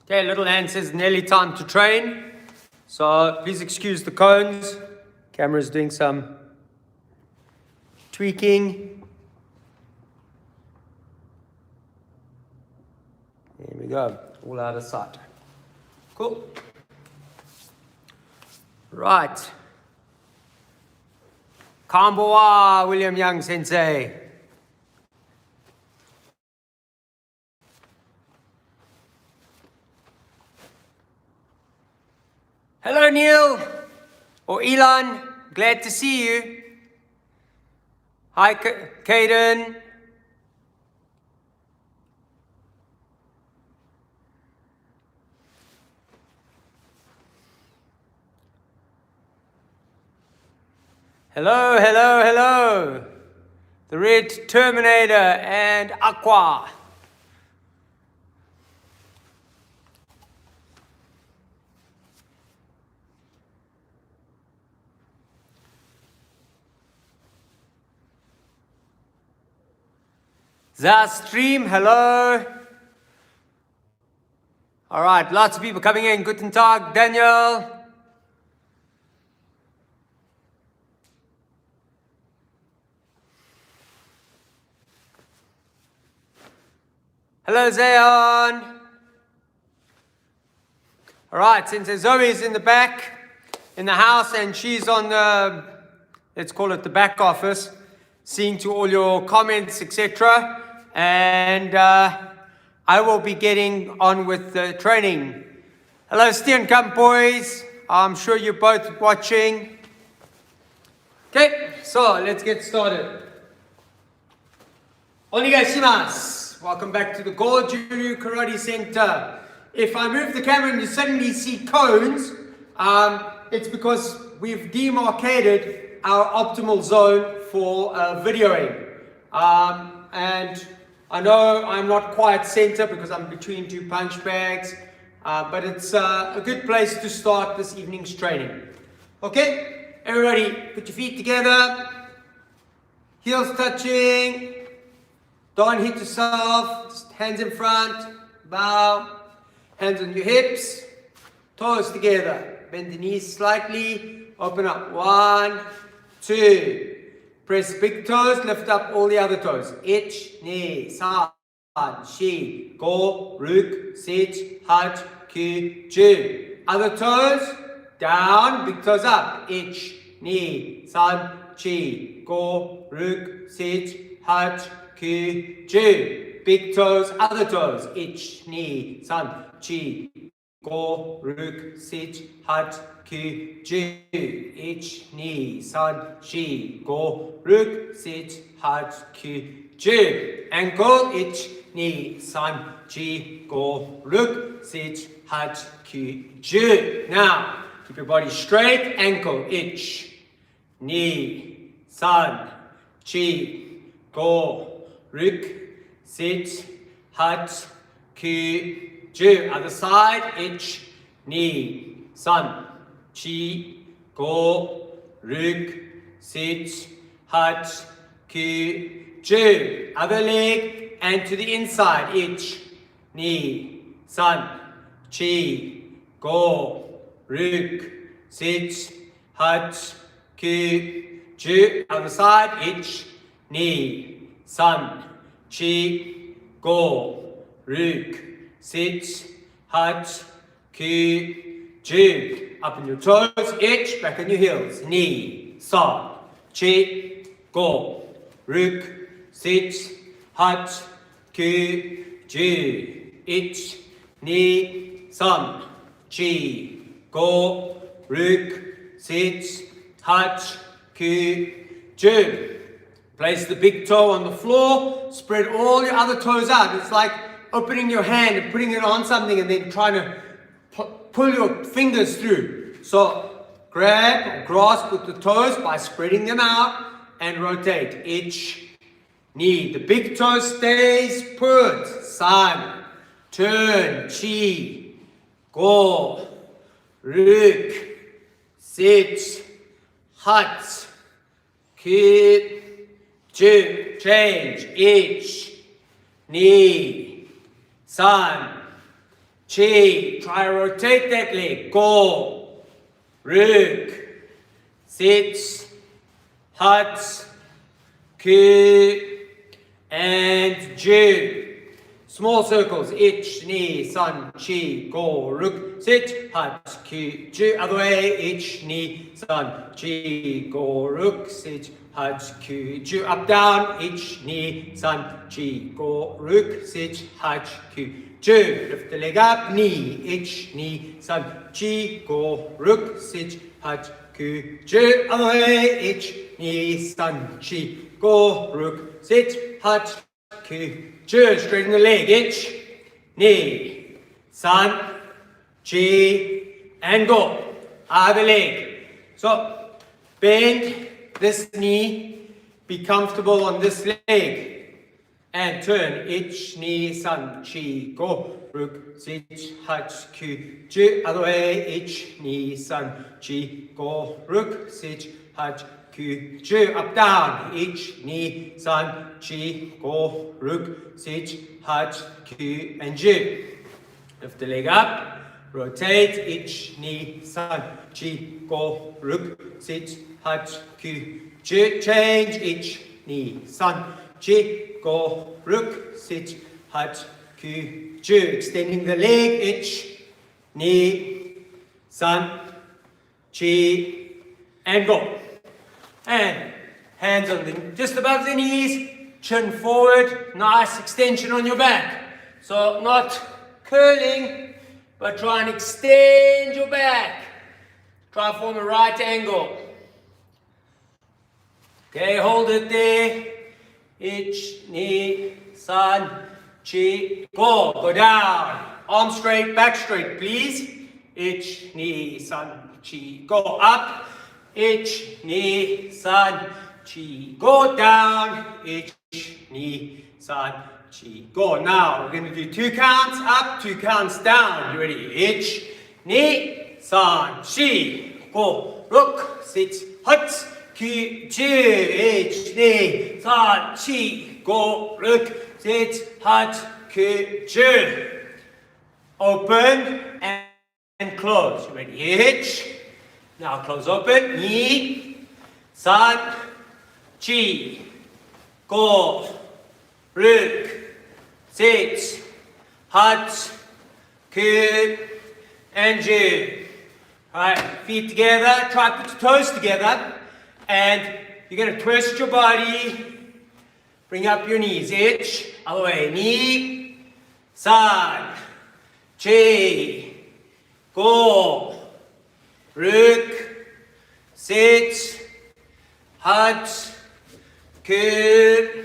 Okay, little hand says nearly time to train. So please excuse the cones. Camera's doing some tweaking. There we go. All out of sight. Cool. Right. Kamboa, William Young Sensei. Hello, Neil. Or Elon. Glad to see you. Hi, Caden. Hello, hello, hello. The Red Terminator and Aqua. Stream, hello. All right, lots of people coming in. Guten Tag, Daniel. Hello, Zayon. All right, since Zoe is in the back, in the house, and she's on the, let's call it the back office, seeing to all your comments, etc. And I will be getting on with the training. Hello, Steenkamp boys. I'm sure you're both watching. Okay, so let's get started. Onegaishimasu. Welcome back to the Goju Karate Center. If I move the camera and you suddenly see cones, it's because we've demarcated our optimal zone for videoing. And I know I'm not quite center because I'm between two punch bags, but it's a good place to start this evening's training. Okay, everybody put your feet together, heels touching. Don't hit yourself, just hands in front, bow, hands on your hips, toes together, bend the knees slightly, open up, 1, 2, press big toes, lift up all the other toes, ich, ni, san, shi, go, ruk, sit, hach, ku, ju, other toes, down, big toes up, ich, ni, san, chi, go, ruk, sit, hach, Ku, ju. Big toes, other toes. Ich, ni, san, chi, go, ruk, sit, hat, ku, ju. Ich, ni, san, chi, go, ruk, sit, hat, ku, ju. Ankle, ich, ni, san, chi, go, ruk, sit, hat, ku, ju. Now, keep your body straight. Ankle, ich, ni, san, chi, go, ruk, sit, hat, ku, ju. Other side, ich, ni, san, chi, go, ruk, sit, hat, ku, ju. Other leg and to the inside, ich, ni, san, chi, go, ruk, sit, hat, ku, ju. Other side, ich, ni, san, chi, go, ruk, sit, hat, ku, ju. Up on your toes, ich, back on your heels. Ni, san, chi, go, ruk, sit, hat, ku, ju. Ich, ni, san, chi, go, ruk, sit, hat, ku, ju. Place the big toe on the floor, spread all your other toes out. It's like opening your hand and putting it on something and then trying to pull your fingers through. So grab or grasp with the toes by spreading them out and rotate. Ich, ni. The big toe stays put. San, turn, chi, go, ruk, sit, hat, ku, ju, change, ich, ni, san, chi. Try to rotate that leg. Go, ruk, sit, hut, ku, and ju. Small circles. Ich, ni, san, chi, go, ruk, sit, hut, ku, ju. Other way. Ich, ni, san, chi, go, ruk, sit, hut, ku, ju. Up, down. Ich, ni, san, chi, go, ruk, sit, hut, ku, ju. Lift the leg up. Ni, ich, ni, san, chi, go, ruk, sit, hut, ku, ju. Other way. Ich, ni, san, chi, go, ruk, sit, hut, ku, ju. Straighten the leg. Ich, ni, san, chi, and go. Other leg. So, bend this knee, be comfortable on this leg, and turn. Ich, ni, san, chi, go, ruk, sit, hut, ku, ju. Other way. Ich, ni, san, chi, go, ruk, sit, hut, ku, ju. Up, down. Ich, ni, san, chi, go, ruk, sit, hut, ku, and ju. Lift the leg up. Rotate. Ich, ni, san, chi, go, ruk, sit, hut, ku, ju. Change. Ich, ni, san, chi, go, ruk, sit, hut, ku, ju. Extending the leg. Ich, ni, san, chi, and go. And hands on the, just above the knees, chin forward, nice extension on your back. So not curling, but try and extend your back. Try to form a right angle. Okay, hold it there. Ich, ni, san, chi, go. Go down. Arm straight, back straight, please. Ich, ni, san, chi, go. Up. Ich, ni, san, chi, go. Down. Ich, ni, san, chi, go. Now, we're going to do 2 counts up, 2 counts down. You ready? Ich, ni, san, chi, go. Ruk, sit, hut, ku, ju. Ich, ni, san, chi, go. Ruk, sit, hut, ku, ju. Open and close. You ready? Ich. Now close open. Ni, san, chi, go, ruk, sit, hut, ku, and ju. Alright, feet together. Try to put your toes together. And you're going to twist your body. Bring up your knees. Ich. Other way. Ni, san, chi, go, ruk, sit, hut, ku,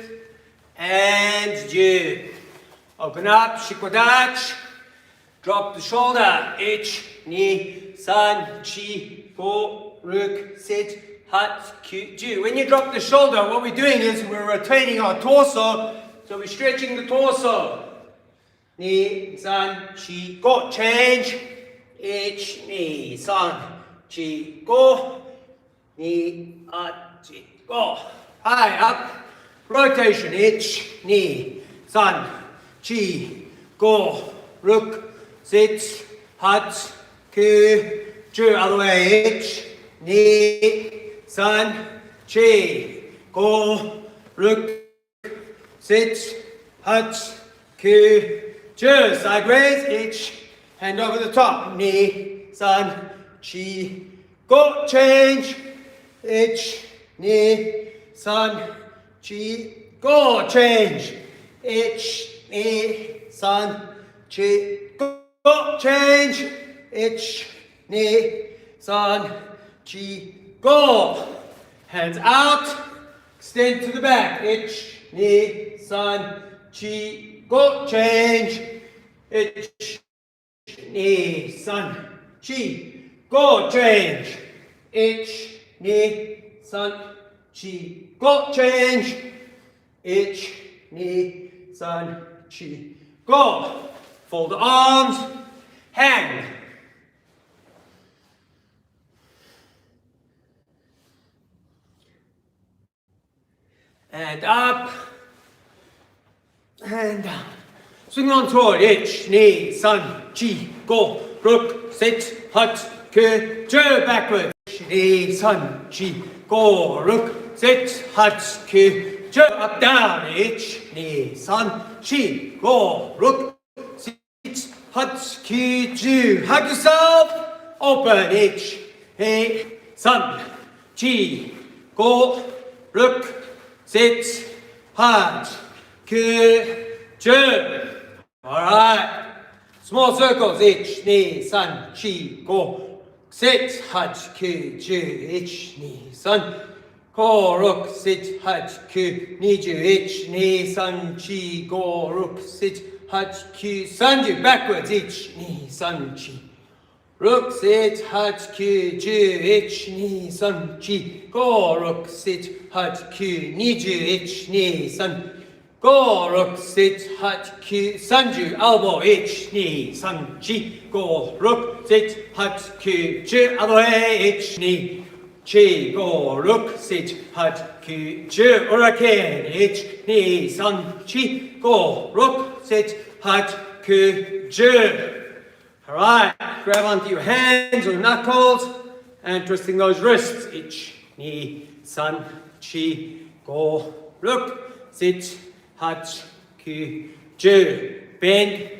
and ju. Open up, shikodach. Drop the shoulder. Ich, ni, san, chi, go, ruk, sit, hut, ku, ju. When you drop the shoulder, what we're doing is we're rotating our torso. So we're stretching the torso. Ni, san, chi, go. Change. Ich, ni, san, chi, go. Ni, chi, go. High up. Rotation. Ich, ni, san, chi, go. Ruk, sit, hut, ku, ju. Other way. Ich, ni, san, chi, go. Ruk, sit, hut, ku, ju. Sideways. Ich. Hand over the top. Ni, san, chi, go. Change. Ich, ni, san, chi, go. Change. Ich, ni, san, chi, go. Change. Ich, ni, san, chi, go. Hands out. Extend to the back. Ich, ni, san, chi, go. Change. Ich, ni, san, chi, go. Change. Ich, ni, san, chi, go. Change. Ich, ni, san, chi, go. Fold the arms. Hang. And up. And down. Swing on toward. Ich, ni, san, chi, go, ruk, sit, hut, ke, je, backwards. Ich, ni, san, chi, go, ruk, sit, hut, ke, je, up, down. Ich, ni, san, chi, go, ruk, sit, hut, ke, je. Hug yourself. Open. Ich, ni, san, chi, go, ruk, sit, hut, ke, je. Alright. Small circles. Ich, ni, san, chi, go, sit, hut, ke, je. Ich, ni, san, go, ruk, sit, hut, ke, ni, je. Ich, ni, san, chi, go, ruk, sit, hut, ke, san, je. Backwards. Ich, ni, san, chi, ruk, sit, hut, ke, je. Ich, ni, san, chi, go, ruk, sit, hut, ke, ni, je. Ich, ni, san, go, ruk, sit, hut, ke, sanju, elbow, ich, ni, san, chi, go, ruk, sit, hut, ke, je, other way, ich, ni, chi, go, ruk, sit, hut, ke, je, hurricane, ich, ni, san, chi, go, ruk, sit, hut, ke, je. Alright, grab onto your hands or knuckles and twisting those wrists, ich, ni, san, chi, go, ruk, sit, hut, ke, je. Bend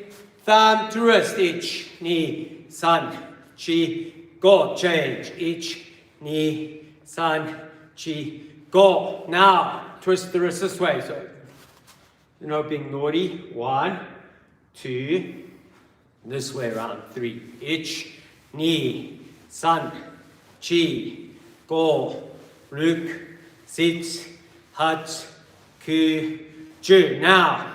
thumb to wrist. Ich, ni, san, chi, go. Change. Ich, ni, san, chi, go. Now, twist the wrist this way. So, you're not being naughty. 1, 2, this way around. 3. Ich, ni, san, chi, go, ruk, sit, hut, ke, je. Now,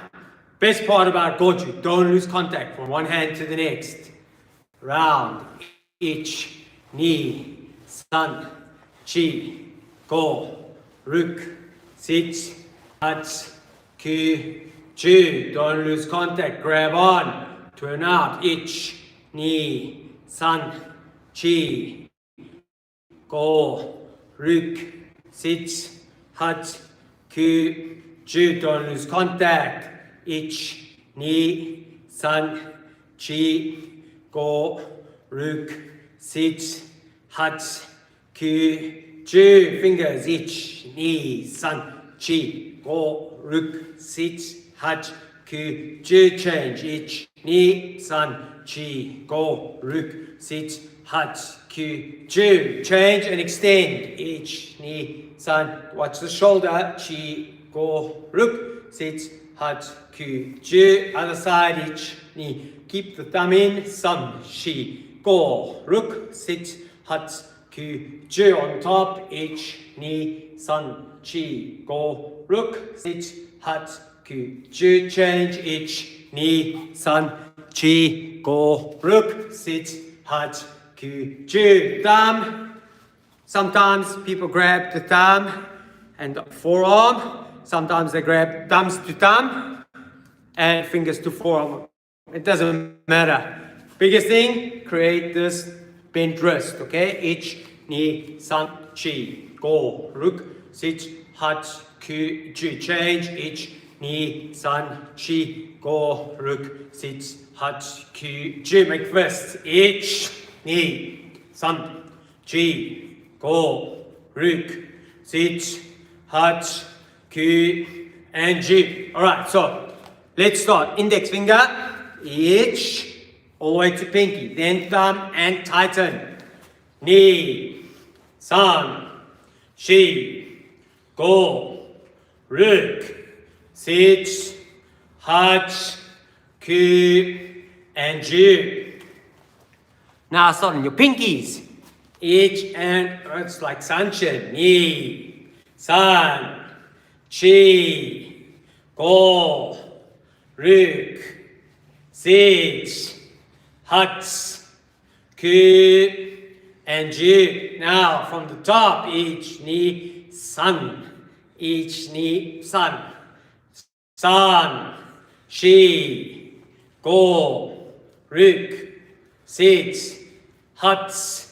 best part about Goju, don't lose contact from one hand to the next. Round. Ich, ni, san, chi, go, ruk, sit, hut, ke, je. Don't lose contact. Grab on. Turn out. Ich, ni, san, chi, go, ruk, sit, hut, ke, je. Don't lose contact. Ich, ni, san, chi, go, ruk, sit, hut, ke, je. Fingers. Ich, ni, san, chi, go, ruk, sit, hut, ke, je. Change. Ich, ni, san, chi, go, ruk, sit, hut, ke, je. Change and extend. Ich, ni, san. Watch the shoulder. Chi, go, ruk, sit, hut, ke, je. Other side. Ich, ni. Keep the thumb in. San, chi, go, ruk, sit, hut, ke, je. On top. Ich, ni, san, chi, go, ruk, sit, hut, ke, je. Change. Ich, ni, san, chi, go, ruk, sit, hut, ke, je. Thumb. Sometimes people grab the thumb and the forearm. Sometimes they grab thumbs to thumb and fingers to forearm. It doesn't matter. Biggest thing, create this bent wrist, okay? Ich, ni, san, chi, go, ruk, sit, hut, ke, je. Change. Ich, ni, san, chi, go, ruk, sit, hut, ke, je. Make fists. Ich, ni, san, chi, go, ruk, sit, hut, ke, and je. Alright, so let's start. Index finger, ich, all the way to pinky. Then thumb and tighten. Ni, san, chi, go, ruk, sit, hut, ke, and je. Now start on your pinkies. Ich and it's like sunshine. Ni, san, chi, go, ruk, sit, hut, ke, and je. Now from the top. Ich, ni, san. Ich, ni, san. San, chi, go, ruk, sit, hut,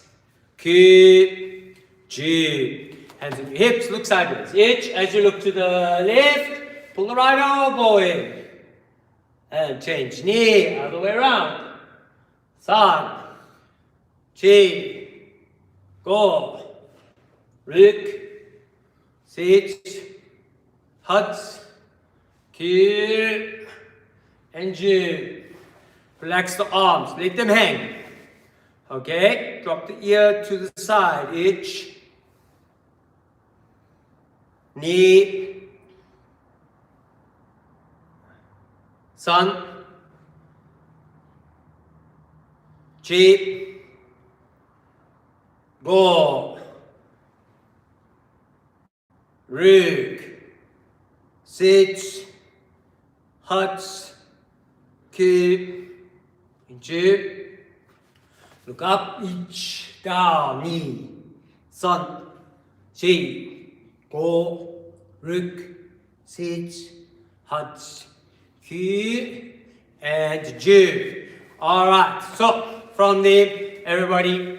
ke, je. Hands on your hips, look sideways. Ich, as you look to the left, pull the right elbow in. And change. Knee, other way around. San, chi, go, ruk, sit, hut, ki, and ju. Relax the arms, let them hang. Okay, drop the ear to the side, itch, knee, san, chi, go, rug, sit, hut, ki, Ju. Look up, each, down, knee, sun, chi, go, ruk, sit, hut, ki, and ju. Alright, so from there, everybody,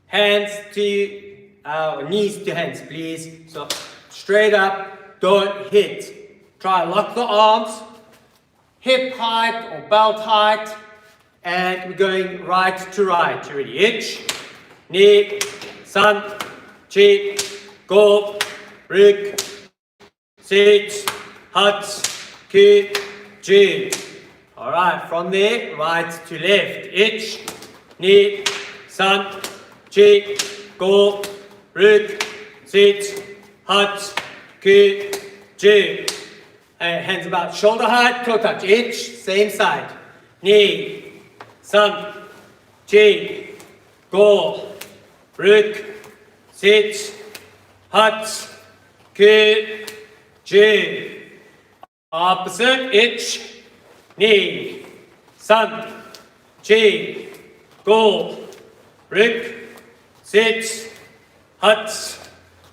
hands to, knees to hands, please. So straight up, don't hit. Try lock the arms. Hip height or belt height, and we're going right to right. You ready? Itch, knee, san, chi, go, ruk, sit, hut, ki, ji. All right, from there, right to left. Itch, knee, san, chi, go, ruk, sit, hut, ki, ji. Hands about shoulder height, toe touch, itch, same side. Knee, san, chi, go, ruk, sit, hut, ki, ji. Opposite, itch, knee, san, chi, go, ruk, sit, hut,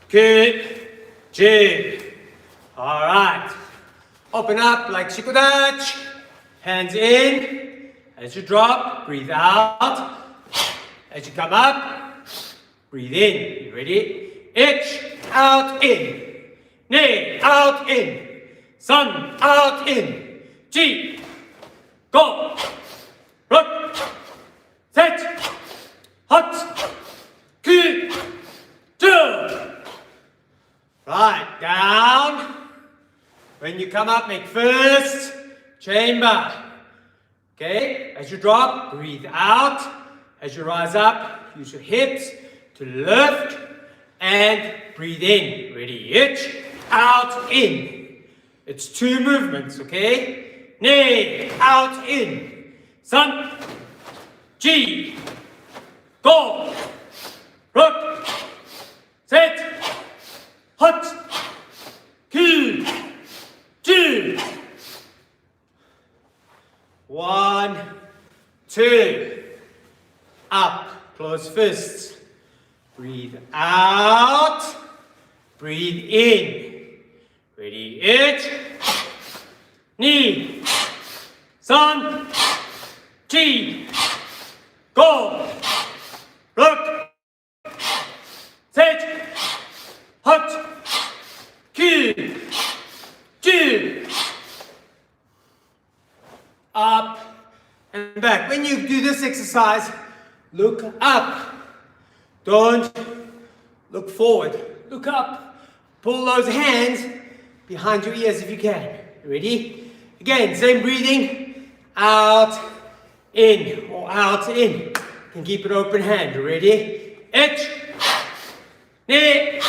ki, ji. All right. Open up like shikudach. Hands in. As you drop, breathe out. As you come up, breathe in. You ready? Itch, out, in. Knee, out, in. Sun, out, in. Chi, go. Ruk, set, hut, ki, two. Right, down. When you come up, make first chamber. Okay, as you drop, breathe out. As you rise up, use your hips to lift and breathe in. Ready, itch, out, in. It's two movements, okay? Knee, out, in. Sun, chi, go, ruk, set, hut, ki, two. 1, 2. Up. Close fists. Breathe out. Breathe in. Ready, itch. Knee. Sun. Chi. Go. Look. Set. Hut. Ki. Two. Up and back. When you do this exercise, look up. Don't look forward. Look up. Pull those hands behind your ears if you can. Ready? Again, same breathing. Out, in, or out, in. You can keep an open hand. Ready? Itch. Knee.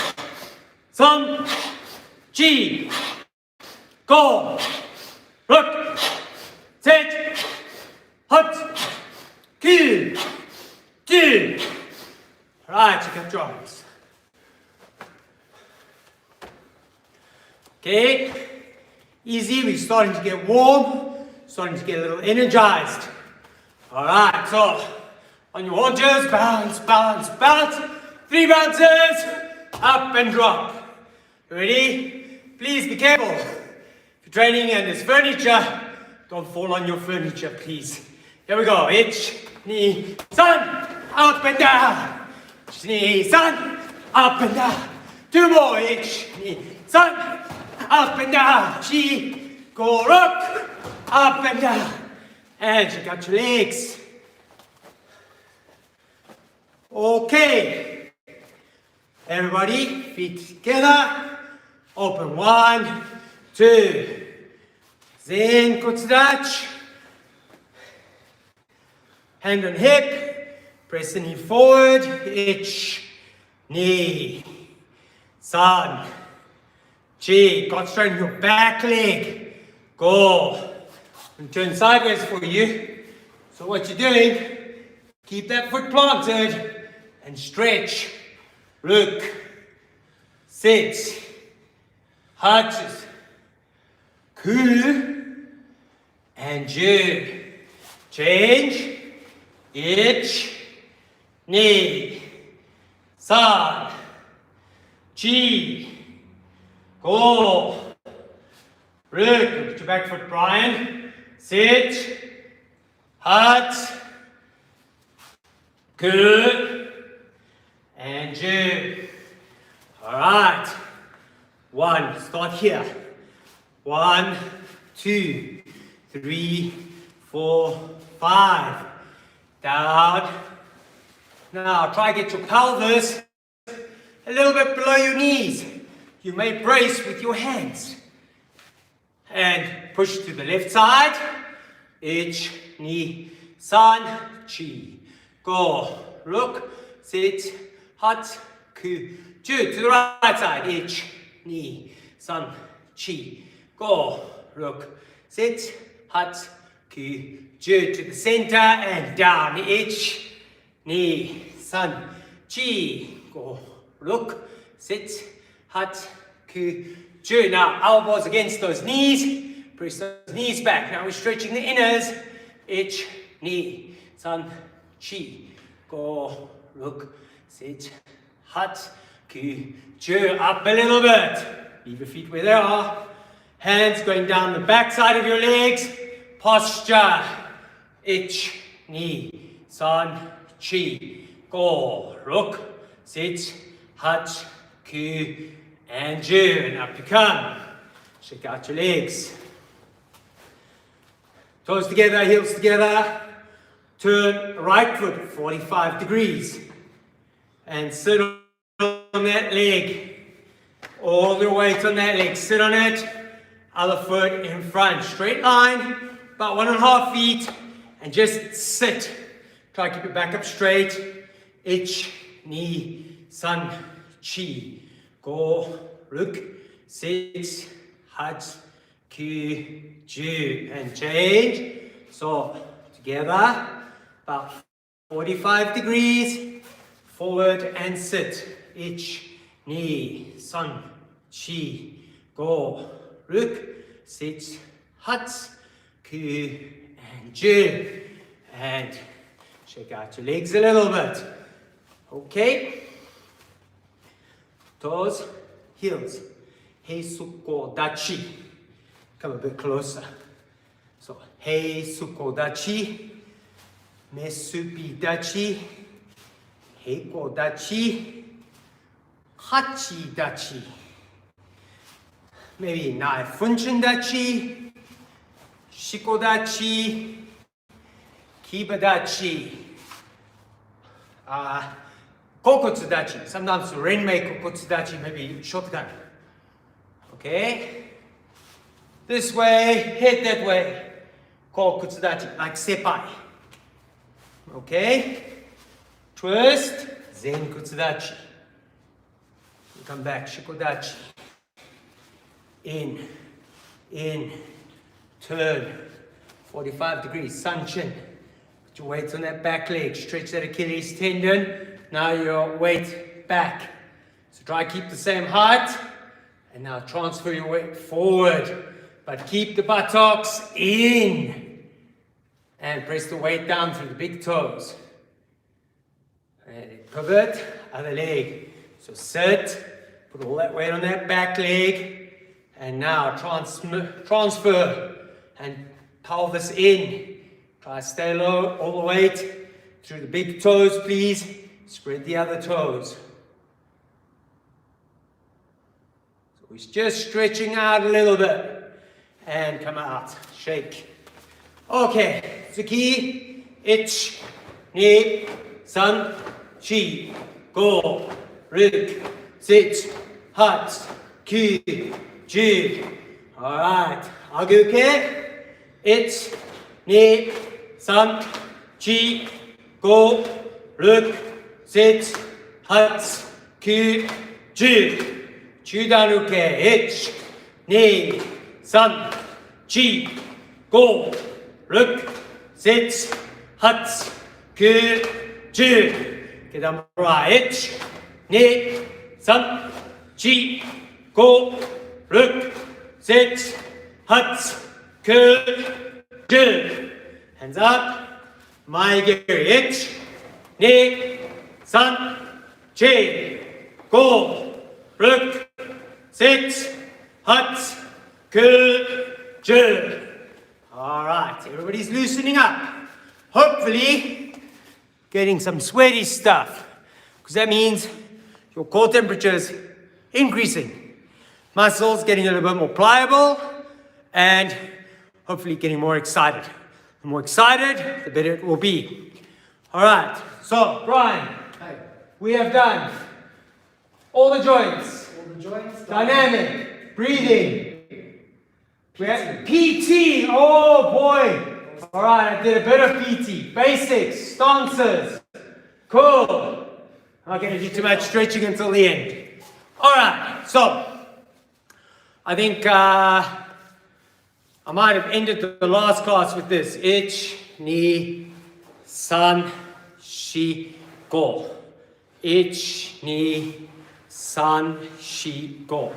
Sun. Chi. Go. Look. Set. Hut. Ki. Two. Right, you got your arms. Okay. Easy. We're starting to get warm. Starting to get a little energized. Alright, so on your haunches, bounce, bounce, bounce. 3 bounces. Up and drop. Ready? Please be careful. If you're training and there's furniture, don't fall on your furniture, please. Here we go. Itch, knee, sun, up and down. Knee, sun, up and down. 2 more. Itch, knee, sun, up and down. Chi, go, rock, Up and down. And check out your legs. Okay. Everybody, feet together. Open. 1, 2. Zen Kotsudachi. Hand on hip. Press the knee forward. Ich. Knee. San. Chi. Concentrate on your back leg. Go. And turn sideways for you. So what you're doing, keep that foot planted and stretch. Look. Sit. Hunches. Ku. And Ju. Change. Ich. Knee. San. Chi. Go. Look. Look at your back foot, Brian. Sit. Hut. Good. And Ju. Alright. 1. Start here. 1, 2, 3, 4, 5. Down. Now try to get your pelvis a little bit below your knees. You may brace with your hands. And push to the left side. Ich, knee, san, chi. Go. Look. Sit. Hut. Ku. Ju. To the right side. Ich, knee, san, chi. Go. Look. Sit. Hut. Ku. Ju. To the center and down. Ich, knee, san, chi. Go. Look. Sit. Hut. Ku. Ju. Now elbows against those knees. Press those knees back. Now we're stretching the inners. Ich, knee, san, chi. Go. Look. Sit. Hut. Ku. Ju. Up a little bit. Leave your feet where they are. Hands going down the back side of your legs. Posture. Ich, knee, san, chi. Go. Look. Sit. Hut. Ku. And Ju. And up you come. Shake out your legs. Toes together, heels together. Turn right foot 45 degrees. And sit on that leg. All the weight on that leg. Sit on it. Other foot in front. Straight line. About 1.5 feet. And just sit. Try to keep your back up straight. Ich, knee, san, chi. Go, look, sit, hut, ku, ju. And change. So, together. About 45 degrees. Forward and sit. Ich, knee, san, chi. Go, look, sit, hut, ku, and ju. And shake out your legs a little bit. Okay. Toes, heels. Heisuko dachi. Come a bit closer. So, heisuko dachi. Mesubi dachi. Heiko dachi. Hachi dachi. Maybe nai funshin dachi. Shiko dachi. Kiba dachi. Kokotsu dachi. Sometimes renmei kokotsu dachi, maybe shotgun. Okay? This way, head that way. Kokotsu dachi, like sepai. Okay? Twist, zen kutsudachi. Come back, shikodachi. In, turn. 45 degrees, sunshin. Put your weight on that back leg. Stretch that Achilles tendon. Now your weight back. So try to keep the same height. And now transfer your weight forward. But keep the buttocks in. And press the weight down through the big toes. And pivot, other leg. So sit, put all that weight on that back leg. And now transfer and pelvis in. Try to stay low, all the weight through the big toes, please. Spread the other toes. So we're just stretching out a little bit. And come out. Shake. Okay, Zuki, ich, ni, san, chi, go, rik, sit, hat, ki, ji. Alright, okay? Ich, ni, san, chi, go, rik, sit, hat, ki, ji. 주다누케 ich, ni, san, chi, go, rik, sit, hat, ki, ji. 그 다음 ich, ni, san, chi, go, rik, sit, hat, ki, ji. Hands up. My gear ich, ni, san, chi, go, rik, sit, hat, ki, all right, everybody's loosening up. Hopefully, getting some sweaty stuff, because that means your core temperature is increasing. Muscles getting a little bit more pliable, and hopefully getting more excited. The more excited, the better it will be. All right, so Brian, we have done all the joints. Dynamic, breathing. We have PT, oh boy. All right, I did a bit of PT. Basics, stances. Cool. I'm not going to do too much stretching until the end. All right, so I think I might have ended the last class with this. Ich, ni, san, shi, go. Ich, ni, san, shi, go.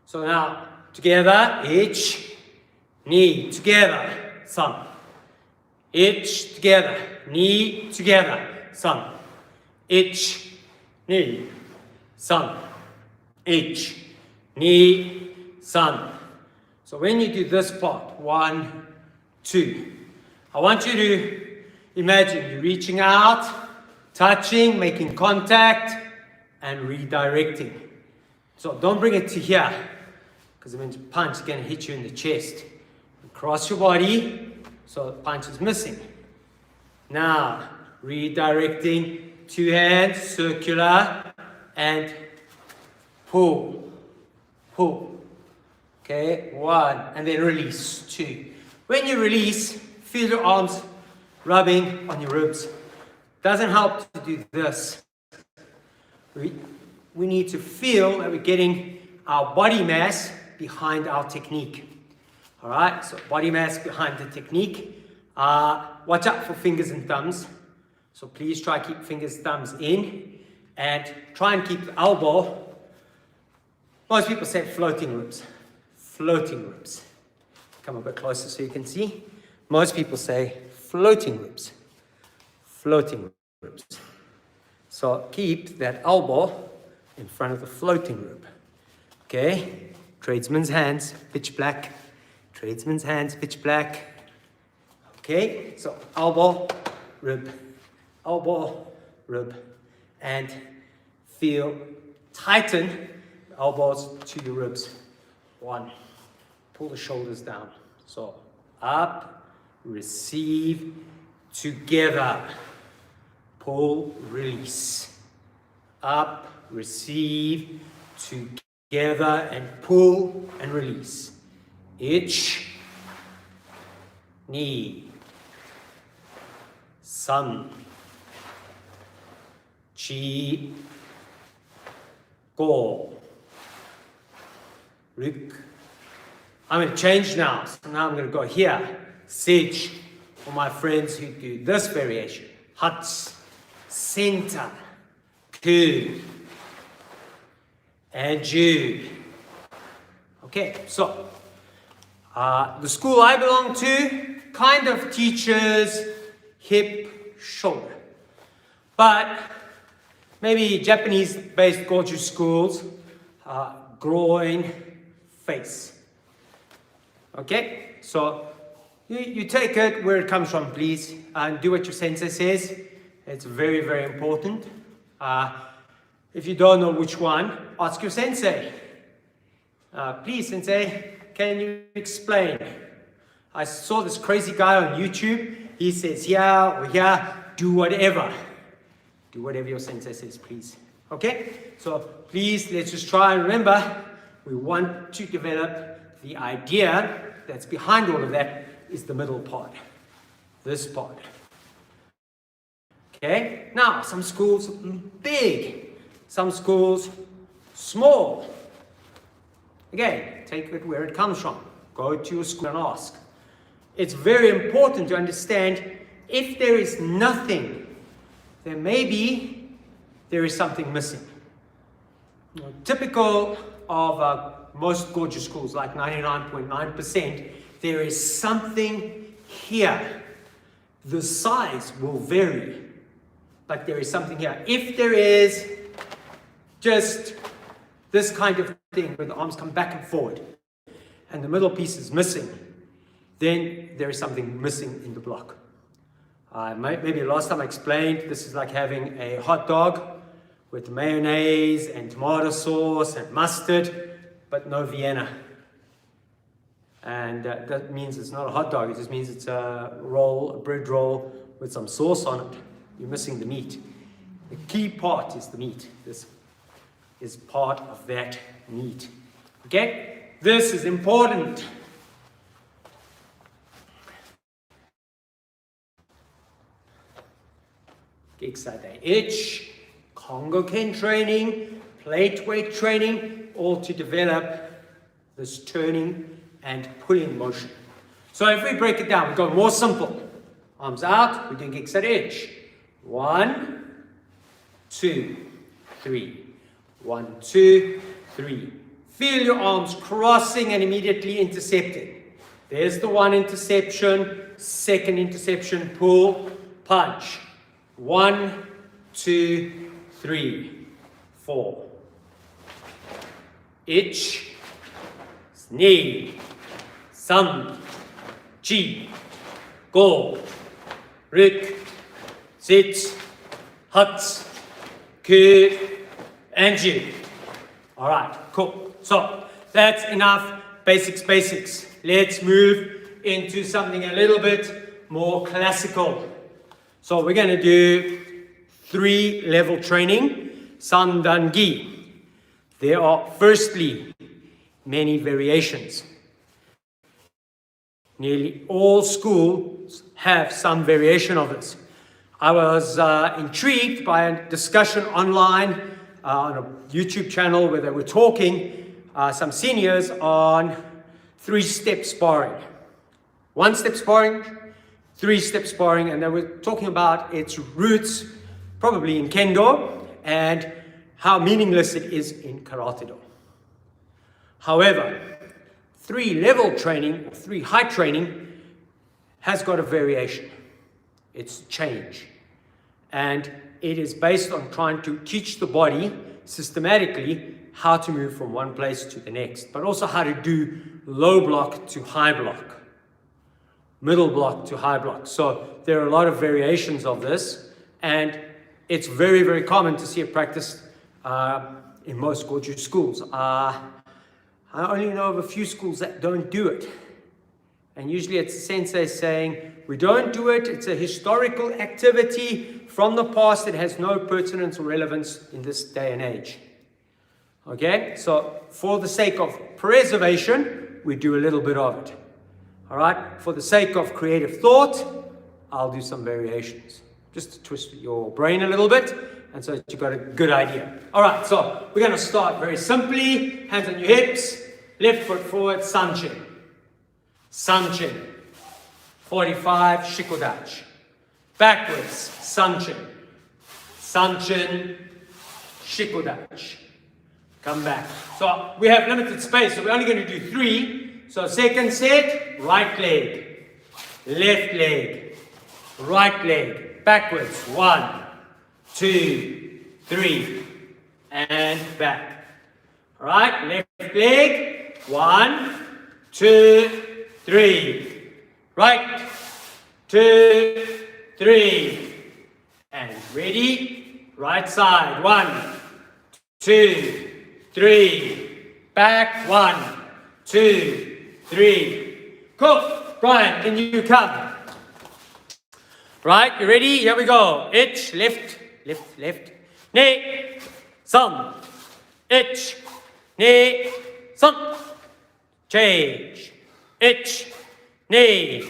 So now, together, ich, ni, together, san. Ich, together, ni, together, san. Ich, ni, san. Ich, ni, san. So when you do this part, 1, 2, I want you to imagine you're reaching out, touching, making contact, and redirecting. So don't bring it to here, because when you punch, it's going to hit you in the chest. Cross your body, so the punch is missing. Now, redirecting, 2 hands, circular, and pull, pull. Okay, 1, and then release, 2. When you release, feel your arms rubbing on your ribs. Doesn't help to do this. We need to feel that we're getting our body mass behind our technique. All right, so body mass behind the technique. Watch out for fingers and thumbs. So please try to keep fingers, thumbs in, and try and keep the elbow. Most people say floating ribs. Floating ribs. Come a bit closer so you can see. Most people say floating ribs. Floating ribs. So keep that elbow in front of the floating rib. Okay? Tradesman's hands, pitch black. Tradesman's hands, pitch black. Okay? So elbow, rib, elbow, rib. And feel, tighten the elbows to your ribs. 1. Pull the shoulders down. So up, receive, together. Pull, release. Up, receive, together, and pull and release. Ich, ni, san, chi, go, rik. I'm going to change now. So now I'm going to go here. Sich, for my friends who do this variation. Hats, center, ku, and ju. Okay, so the school I belong to kind of teaches hip, shoulder. But maybe Japanese-based Goju schools, groin, face. Okay, so you take it where it comes from, please, and do what your sensei says. It's very, very important. If you don't know which one, ask your sensei. Please, sensei, can you explain? I saw this crazy guy on YouTube. He says, yeah, or yeah, do whatever. Do whatever your sensei says, please. Okay? So please, let's just try and remember, we want to develop the idea that's behind all of that is the middle part. This part. Okay? Now, some schools big, some schools small. Again, take it where it comes from. Go to your school and ask. It's very important to understand if there is nothing, then maybe there is something missing. Typical of most Goju schools, like 99.9%, there is something here. The size will vary, but there is something here. If there is just this kind of thing where the arms come back and forward and the middle piece is missing, then there is something missing in the block. Maybe last time I explained, this is like having a hot dog with mayonnaise and tomato sauce and mustard, but no Vienna. And that means it's not a hot dog, it just means it's a roll, a bread roll with some sauce on it. You're missing the meat. The key part is the meat. This is part of that meat. Okay? This is important. Kiksade itch, Congo Ken training, plate weight training, all to develop this turning and pulling motion. So if we break it down, we go more simple. Arms out, we're doing kiksade itch. 1, 2, 3. 1, 2, 3. Feel your arms crossing and immediately intercepting. There's the one interception, second interception, pull, punch. 1, 2, 3, 4. Itch, knee, thumb, chi, go, rik, sit, hut, ku, and ji. All right, cool. So that's enough basics. Let's move into something a little bit more classical. So we're going to do 3-level training, Sandangi. There are, firstly, many variations. Nearly all schools have some variation of this. I was intrigued by a discussion online on a YouTube channel where they were talking, some seniors, on 3-step sparring. 1-step sparring, 3-step sparring, and they were talking about its roots, probably in Kendo, and how meaningless it is in Karate-do. However, 3-level training, 3-height training, has got a variation. It's change. And it is based on trying to teach the body systematically how to move from one place to the next, but also how to do low block to high block, middle block to high block. So there are a lot of variations of this, and it's very, very common to see it practiced in most Goju schools. I only know of a few schools that don't do it. And usually it's the sensei saying, we don't do it, it's a historical activity from the past, it has no pertinence or relevance in this day and age. Okay, so for the sake of preservation, we do a little bit of it. All right, for the sake of creative thought, I'll do some variations, just to twist your brain a little bit, and so that you've got a good idea. All right, so we're going to start very simply, hands on your hips, left foot forward, sanchin. Sanchin. 45, shikodachi. Backwards, sanchin. Sanchin, shikodachi. Come back. So we have limited space, so we're only going to do 3. So second set, right leg, left leg, right leg, backwards, 1, 2, 3, and back. All right, left leg, 1, 2, 3. Right, 2, 3. And ready, right side, 1, 2, 3. Back, 1, 2, 3. Cool. Brian, in you come. Right, you ready? Here we go. Ich, lift, lift, lift. Ne, sun. Ich, ne, sun. Change. Ich, ne,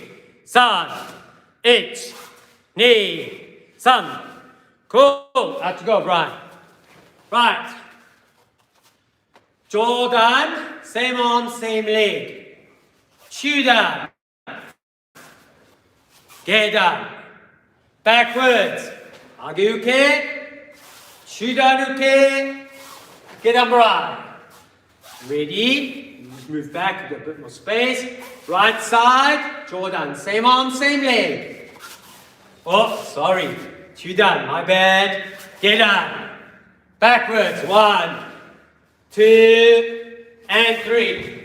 sun. Ich, ne, sun. Cool. Out you go, Brian. Right. Jordan, same arm, same leg. Chudan. Gedan. Backwards. Agyuke. Chudanuke. Gedan, Brian. Ready? Just move back, get a bit more space. Right side. Jordan, same arm, same leg. Oh, sorry. Chudan, my bad. Gedan. Backwards. 1, 2, and 3.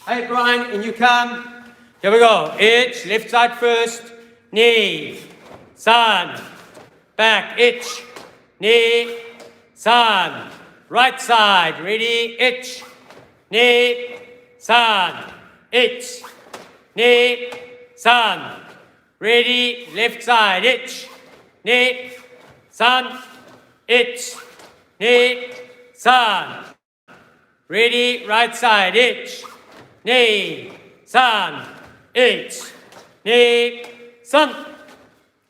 Hey, Brian, and you come. Here we go. Ich, left side first. Knee, sun. Back, ich, knee, sun. Right side, ready? Ich, knee, sun. Ich, knee, sun. Ready? Left side, ich, knee, sun. Ich, knee, sun. Ready? Right side, ich, knee, sun. Ich, knee, sun.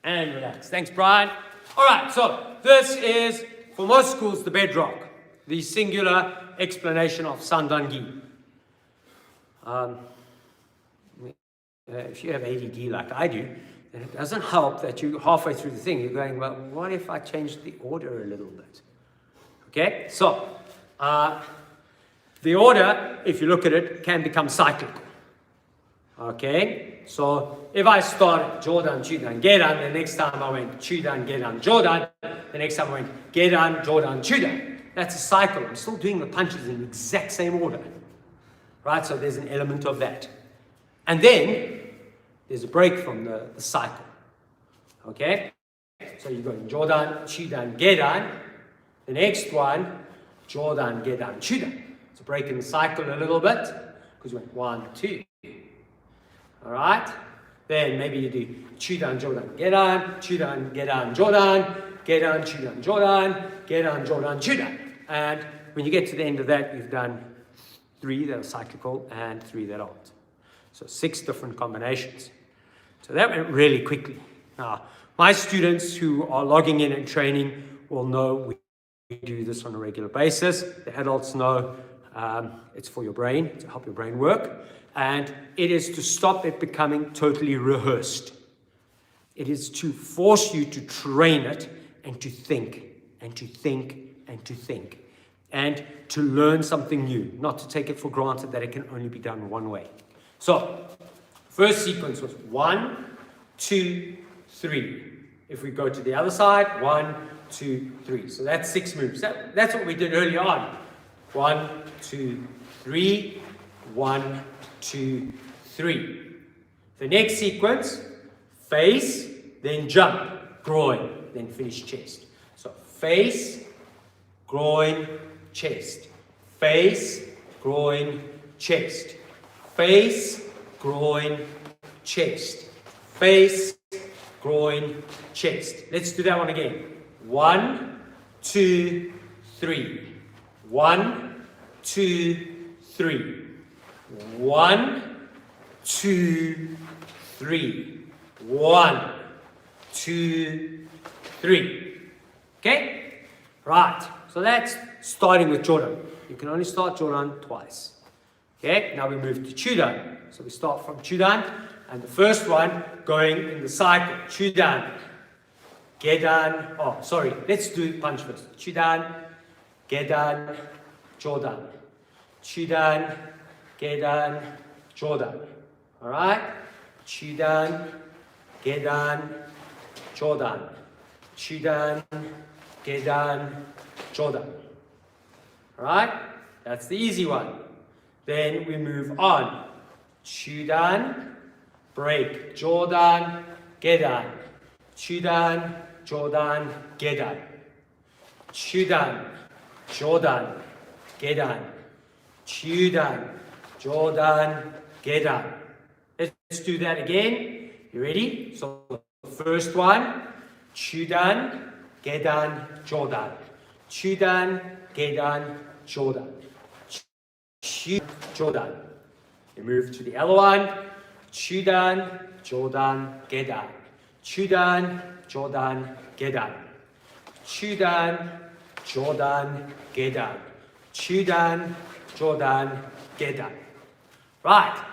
And relax. Thanks, Brian. All right, so this is, for most schools, the bedrock, the singular explanation of Sandangi. If you have ADD like I do, then it doesn't help that you halfway through the thing, you're going, well, what if I change the order a little bit? Okay, so the order, if you look at it, can become cyclical. Okay, so if I started Jordan, Chudan, Gedan, the next time I went Chudan, Gedan, Jordan, the next time I went Gedan, Jordan, Chudan. That's a cycle. I'm still doing the punches in the exact same order. Right, so there's an element of that. And then there's a break from the cycle. Okay, so you go Jordan, Chudan, Gedan. The next one, Jordan, Gedan, Chudan. It's a break in the cycle a little bit, because you went 1, 2. All right, then maybe you do Chudan, Jordan, Gedan, Chudan, Gedan, Jordan, Gedan, Chudan, Jordan, Gedan, Jordan, Chudan. And when you get to the end of that, you've done 3 that are cyclical and 3 that aren't. So 6 different combinations. So that went really quickly. Now, my students who are logging in and training will know we do this on a regular basis. The adults know it's for your brain, to help your brain work. And it is to stop it becoming totally rehearsed. It is to force you to train it and to think, and to think, and to think. And to learn something new, not to take it for granted that it can only be done one way. So, first sequence was 1, 2, 3. If we go to the other side, 1, 2, 3. So that's 6 moves. That's what we did earlier on. 1, 2, 3, 1, 2, 3. The next sequence, face, then jump, groin, then finish chest. So face, groin, chest. Face, groin, chest. Face, groin, chest. Face, groin, chest. Let's do that one again. 1, 2, 3. 1, 2, 3. 1, 2, 3. 1, 2, 3. Okay? Right. So that's starting with Jordan. You can only start Jordan twice. Okay? Now we move to Chudan. So we start from Chudan. And the first one going in the cycle. Chudan. Gedan. Oh, sorry. Let's do punch first. Chudan. Gedan. Jordan. Chudan. Gedan, Jordan. All right? Chudan, Gedan, Jordan. Chudan, Gedan, Jordan. All right? That's the easy one. Then we move on. Chudan, break. Jordan, Gedan. Chudan, Jordan, Gedan. Chudan, Jordan, Gedan. Chudan, Jordan, Gedan. Let's do that again. You ready? So the first one, Chudan, Gedan, Jodan. Chudan, Gedan, Jodan. Chudan, Jodan. You move to the other one. Chudan, Jodan, Gedan. Chudan, Jodan, Gedan. Chudan, Jodan, Gedan. Chudan, Jodan, Gedan. Right.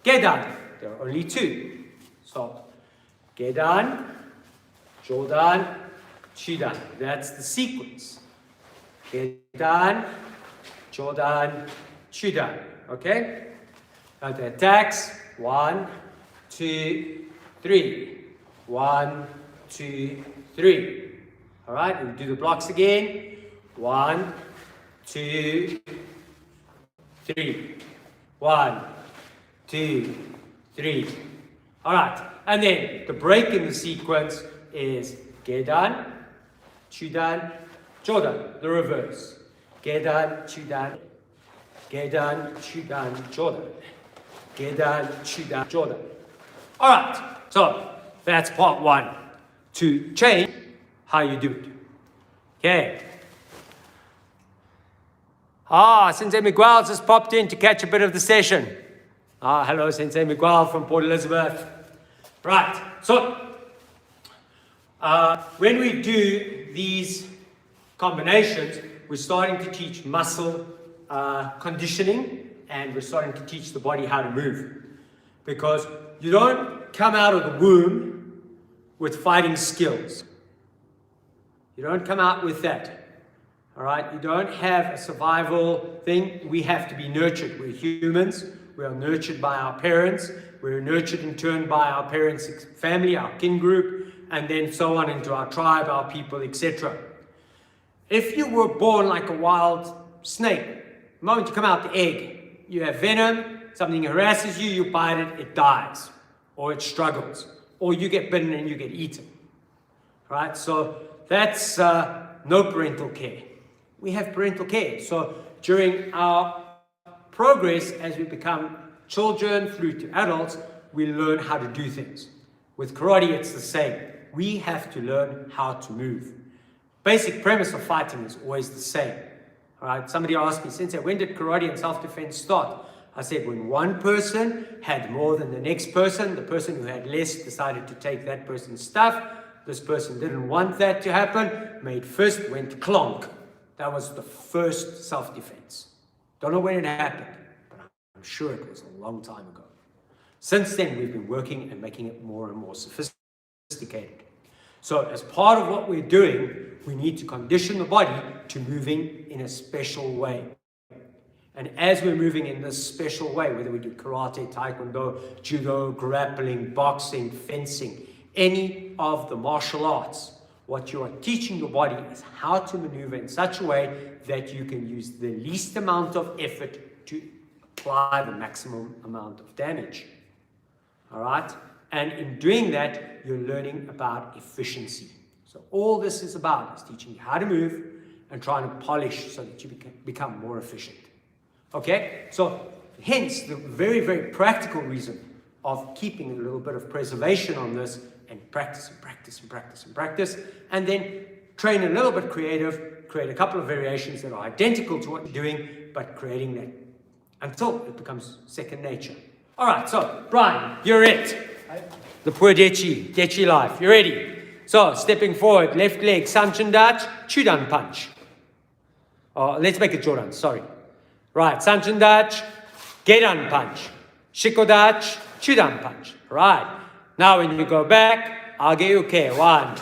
Gedan. There are only two. So, Gedan, Jodan, Chudan. That's the sequence. Gedan, Jodan, Chudan. Okay? Now the attacks. 1, 2, 3. 1, 2, 3. All right, we'll do the blocks again. 1, 2, 3. 1, 2, 3. All right, and then the break in the sequence is Gedan, Chudan, Jodan, the reverse. Gedan, Chudan, Gedan, Chudan, Jodan. Gedan, Chudan, Jodan. All right, so that's part 1. To change how you do it. Okay. Sensei Miguel just popped in to catch a bit of the session. Hello, Sensei Miguel from Port Elizabeth. Right, so when we do these combinations, we're starting to teach muscle conditioning, and we're starting to teach the body how to move. Because you don't come out of the womb with fighting skills. You don't come out with that. All right, you don't have a survival thing. We have to be nurtured. We're humans. We are nurtured by our parents. We're nurtured in turn by our parents' family, our kin group, and then so on into our tribe, our people, etc. If you were born like a wild snake, the moment you come out the egg, you have venom, something harasses you, you bite it, it dies, or it struggles, or you get bitten and you get eaten. Right? So that's no parental care. We have parental care. So during our progress, as we become children through to adults, we learn how to do things. With karate, it's the same. We have to learn how to move. Basic premise of fighting is always the same. All right? Somebody asked me, Sensei, when did karate and self-defense start? I said, when one person had more than the next person, the person who had less decided to take that person's stuff. This person didn't want that to happen, made fist, went clonk. That was the first self-defense. Don't know when it happened, but I'm sure it was a long time ago. Since then, we've been working and making it more and more sophisticated. So as part of what we're doing, we need to condition the body to moving in a special way. And as we're moving in this special way, whether we do karate, taekwondo, judo, grappling, boxing, fencing, any of the martial arts, what you are teaching your body is how to maneuver in such a way that you can use the least amount of effort to apply the maximum amount of damage. All right? And in doing that, you're learning about efficiency. So all this is about is teaching you how to move and trying to polish so that you become more efficient. Okay? So hence the very, very practical reason of keeping a little bit of preservation on this and practice and practice and practice and practice, and then train a little bit creative, create a couple of variations that are identical to what you're doing, but creating that until it becomes second nature. All right, so Brian, you're it. The poor Dechi life. You ready? So stepping forward, left leg, Sanchin Dach, Chudan punch. Let's make it Jodan, sorry. Right, Sanchin Dach, Gedan punch. Shiko Dach, Chudan punch. Right. Now when you go back, Age-uke, 1.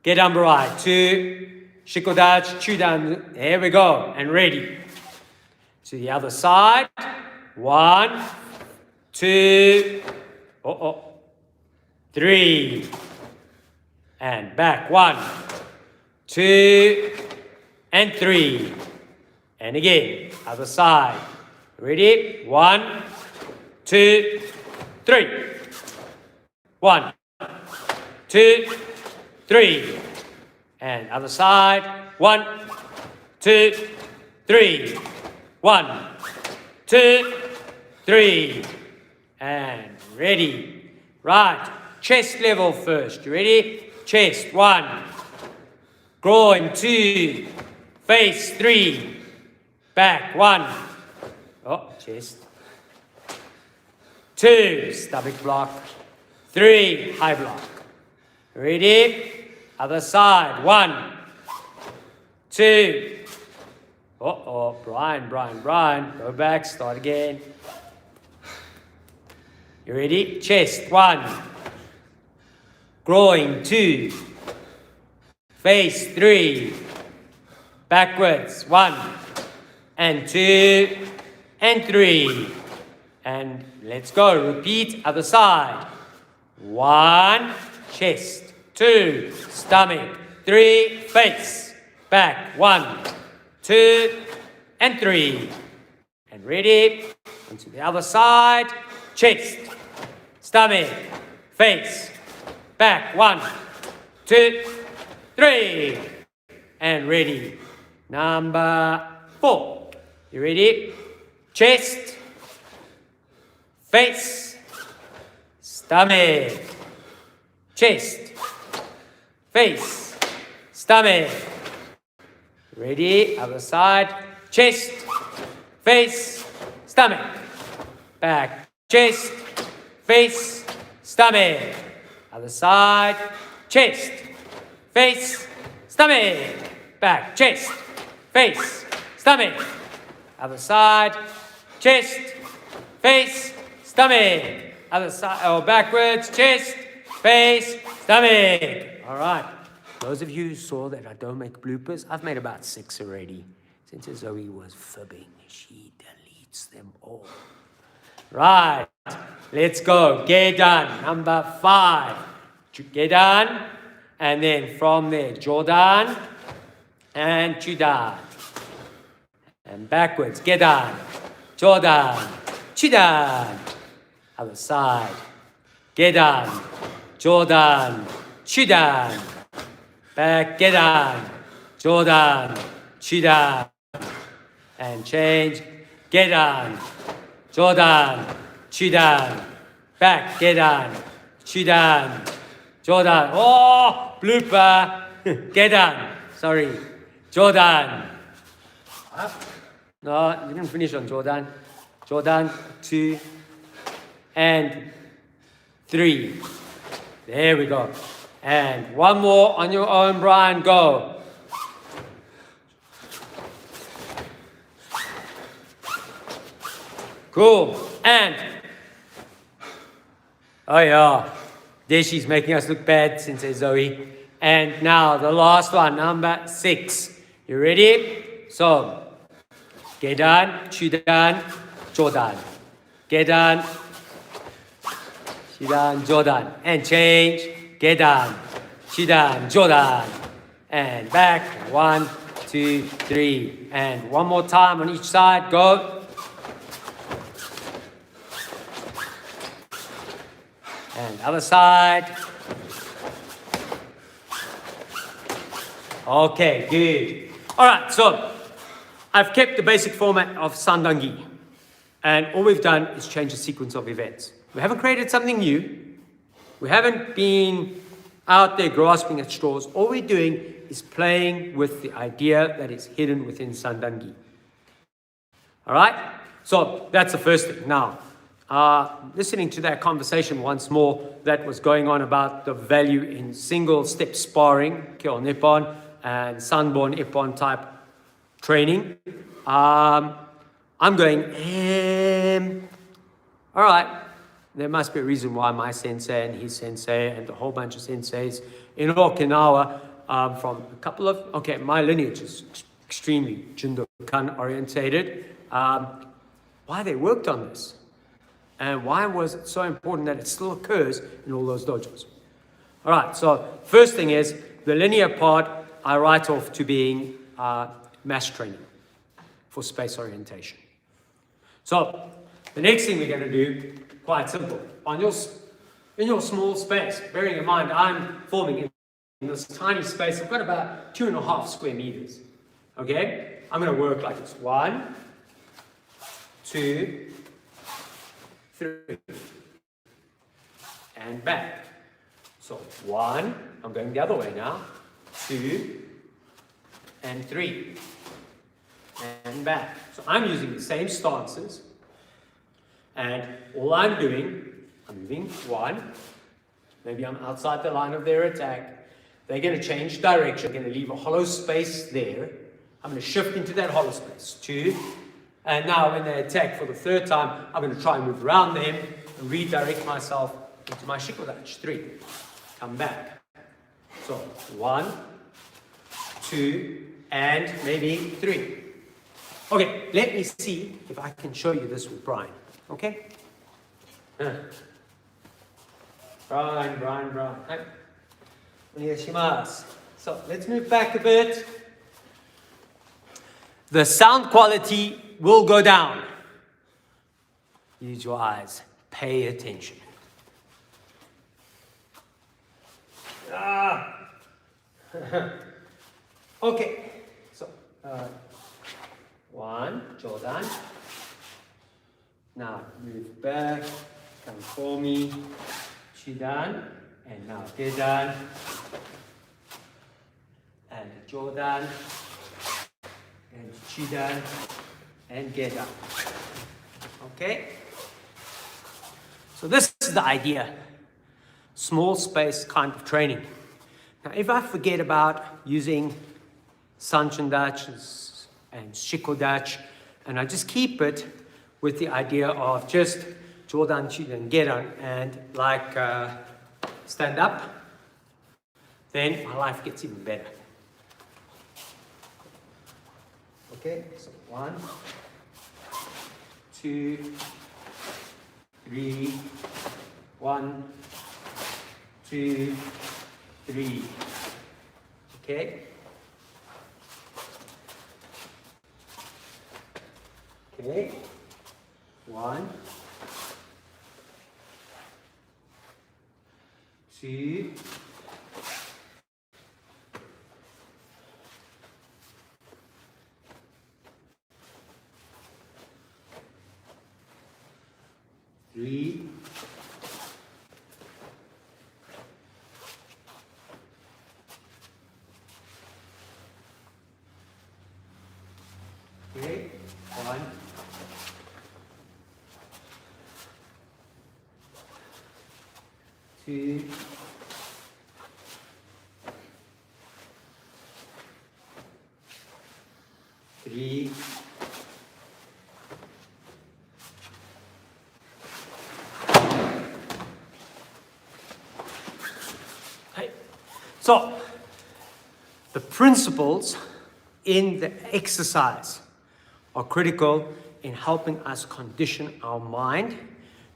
Gedan Barai, 2. Shiko Dach, Chudan. Here we go. And ready. To the other side. 1, 2. 3. And back. 1, 2, and 3. And again, other side. Ready? 1, 2, 3. 1, 2, 3. And other side. 1, 2, 3. 1, 2, 3. And Ready. Right. Chest level first. You ready? Chest. 1. Groin. 2. Face. 3. Back. 1. Oh, chest. 2. Stomach block. 3. High block. Ready? Other side. 1. 2. Brian. Go back. Start again. You ready? Chest. 1. Groin. 2. Face. 3. Backwards. 1. And 2. And 3. And let's go. Repeat. Other side. 1. Chest. 2. Stomach. 3. Face. Back. 1. 2. And 3. And ready. Onto the other side. Chest. Stomach. Face. Back. 1. 2. 3. And ready. Number 4. You ready? Chest. Face. Stomach. Chest. Face. Stomach. Ready? Other side. Chest. Face. Stomach. Back. Chest. Face. Stomach. Other side. Chest. Face. Stomach. Back. Chest. Face. Stomach. Other side. Chest. Face. Stomach. Other side. Oh, backwards. Chest. Face. Stomach. All right. Those of you who saw that I don't make bloopers, I've made about 6 already. Since Zoe was fibbing, she deletes them all. Right. Let's go. Gedan. Number 5. Gedan. And then from there, Jordan. And Chudan. And backwards. Gedan. Jordan. Chudan. Other side. Gedan. Jordan. Chudan. Back, Gedan, Jordan, Chidan, and change, Gedan, Jordan, Chidan, back, Gedan, Chidan, Jordan, oh, blooper, Gedan, sorry, Jordan, no, you didn't finish on Jordan, Jordan, 2, and 3, there we go. And one more on your own, Brian. Go. Cool. And oh yeah, there she's making us look bad, Sensei Zoe. And now the last one, number 6. You ready? So, Gedan, Chudan, Jordan. Gedan, Chudan, Jordan. And change. Gedan, Chidan, Jordan, and back, 1, 2, 3, and one more time on each side, go, and other side, okay, good, alright, so, I've kept the basic format of Sandangi, and all we've done is change the sequence of events. We haven't created something new. We haven't been out there grasping at straws. All we're doing is playing with the idea that is hidden within Sandangi. All right? So that's the first thing. Now, listening to that conversation once more that was going on about the value in single-step sparring, Kyo Nippon, and Sanbon Ippon type training, I'm going, all right. There must be a reason why my sensei and his sensei and a whole bunch of senseis in Okinawa from a couple of, okay, my lineage is extremely Jindokan orientated. Why they worked on this and why was it so important that it still occurs in all those dojos. All right, so first thing is the linear part I write off to being mass training for space orientation. So the next thing we're going to do, quite simple, in your small space, bearing in mind I'm forming in this tiny space, I've got about 2.5 square meters. Okay, I'm going to work like this. 1, 2, 3. and back. So 1, I'm going the other way now, 2, and 3, and back. So I'm using the same stances, and all I'm doing, I'm moving 1, maybe I'm outside the line of their attack, they're going to change direction, I'm going to leave a hollow space there, I'm going to shift into that hollow space, 2, and now when they attack for the 3rd time, I'm going to try and move around them and redirect myself into my shikodachi, 3, come back. So 1, 2, and maybe 3. Okay, let me see if I can show you this with Brian. Okay? Brian. Hi. Onegaishimasu. So let's move back a bit. The sound quality will go down. Use your eyes. Pay attention. Okay. So, 1, Jordan. Now move back, come for me, Chidan, and now Gedan, and Jordan, and Chidan, and Gedan. Okay? So this is the idea. Small space kind of training. Now if I forget about using Sanchendachi and Shikodachi, and I just keep it with the idea of just Jordan, Chidan, Gedan, and like stand up, then my life gets even better. Okay, so 1, 2, 3, 1, 2, 3. Okay. Okay. 1, 2, 3, 1, 2, 3, はい. So, the principles in the exercise are critical in helping us condition our mind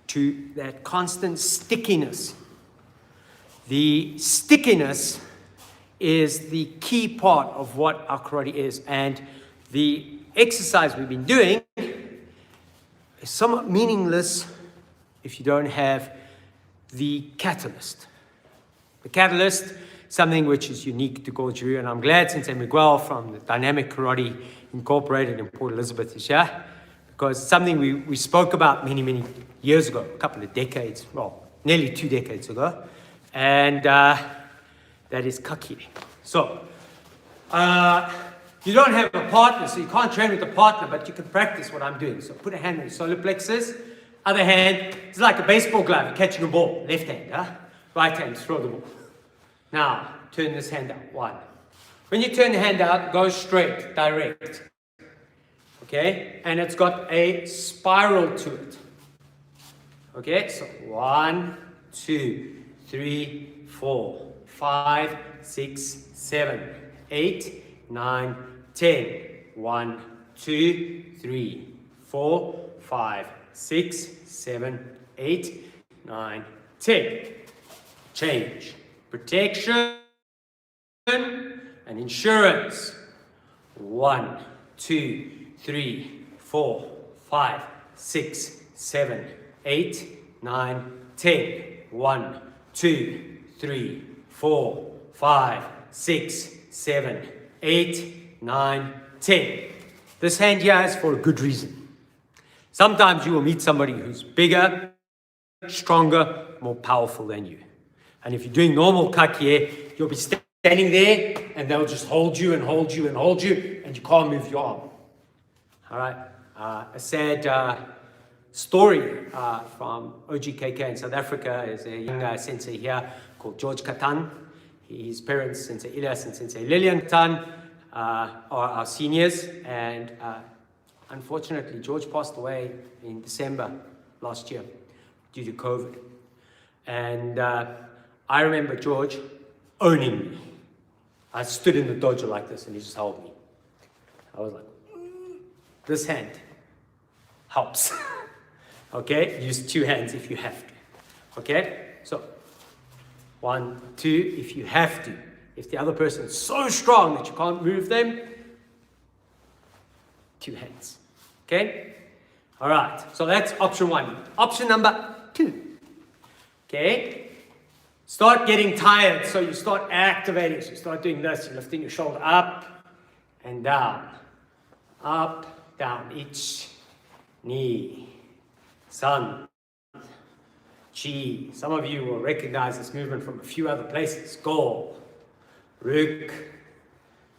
to that constant stickiness. The stickiness is the key part of what our karate is, and the exercise we've been doing is somewhat meaningless if you don't have the catalyst. The catalyst, something which is unique to Goju, and I'm glad Sensei Miguel from the Dynamic Karate Incorporated in Port Elizabeth is here, because it's something we spoke about many years ago, a couple of decades, well, nearly 2 decades ago, and that is kakiri. So, you don't have a partner, so you can't train with a partner, but you can practice what I'm doing. So put a hand on your solar plexus, other hand, it's like a baseball glove, you're catching a ball, left hand, right hand, throw the ball. Now, turn this hand out, 1. When you turn the hand out, go straight, direct. Okay, and it's got a spiral to it. Okay, so 1, 2, 3, 4, 5, 6, 7, 8, 9, 10. 1, 2, 3, 4, 5, 6, 7, 8, 9, 10. Change. Protection and insurance. 1, 2, 3, 4, 5, 6, 7, 8, 9, 10. 1, 2, 3, 4, 5, 6, 7, 8, 9, 10. This hand here is for a good reason. Sometimes you will meet somebody who's bigger, stronger, more powerful than you. And if you're doing normal kakie, you'll be standing there and they'll just hold you and hold you and hold you and you can't move your arm. All right. A sad story from OGKK in South Africa is a young sensei here called George Katan. His parents, Sensei Ilyas and Sensei Lillian Katan, are our seniors, and unfortunately George passed away in December last year due to COVID. And I remember George owning me. I stood in the dojo like this and he just held me. I was like, this hand helps. Okay, use 2 hands if you have to. Okay, so 1, 2, if you have to. If the other person is so strong that you can't move them, 2 hands. Okay, all right, so that's option 1. Option number 2. Okay, start getting tired, so you start activating. So you start doing this, you're lifting your shoulder up and down. Up, down, each knee, sun, chi. Some of you will recognize this movement from a few other places. Go, ruk,